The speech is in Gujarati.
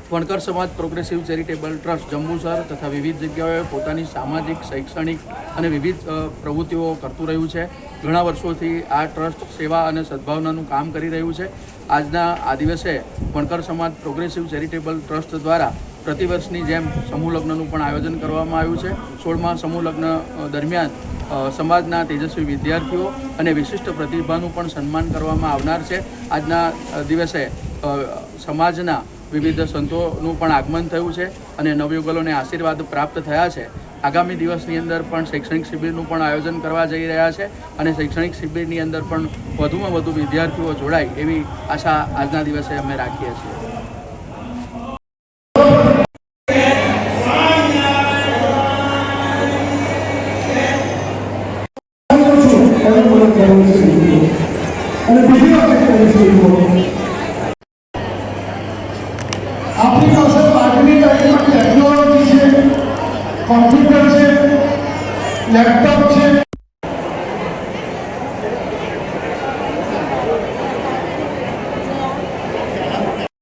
વણકર સમાજ પ્રોગ્રેસિવ ચેરિટેબલ ટ્રસ્ટ જંબુસર તથા વિવિધ જગ્યાઓએ પોતાની સામાજિક શૈક્ષણિક અને વિવિધ પ્રવૃત્તિઓ કરતું રહ્યું છે। ઘણા વર્ષોથી આ ટ્રસ્ટ સેવા અને સદભાવનાનું કામ કરી રહ્યું છે। આજના આ દિવસે વણકર સમાજ પ્રોગ્રેસિવ ચેરિટેબલ ટ્રસ્ટ દ્વારા પ્રતિવર્ષની જેમ સમૂહ લગ્નનું પણ આયોજન કરવામાં આવ્યું છે। 16મા સમૂહ લગ્ન દરમિયાન સમાજના તેજસ્વી વિદ્યાર્થીઓ અને વિશિષ્ટ પ્રતિભાનું પણ સન્માન કરવામાં આવનાર છે। આજના દિવસે સમાજના વિવિધ સંતોનું પણ આગમન થયું છે અને નવયુગલોને આશીર્વાદ પ્રાપ્ત થયા છે। આગામી દિવસની અંદર પણ શૈક્ષણિક શિબિરનું પણ આયોજન કરવા જઈ રહ્યા છે અને શૈક્ષણિક શિબિરની અંદર પણ વધુમાં વધુ વિદ્યાર્થીઓ જોડાય એવી આશા આજના દિવસે અમે રાખીએ છીએ। આપણી પાસે આજની તારીખમાં ટેકનોલોજી છે, કોમ્પ્યુટર છે, લેપટોપ છે।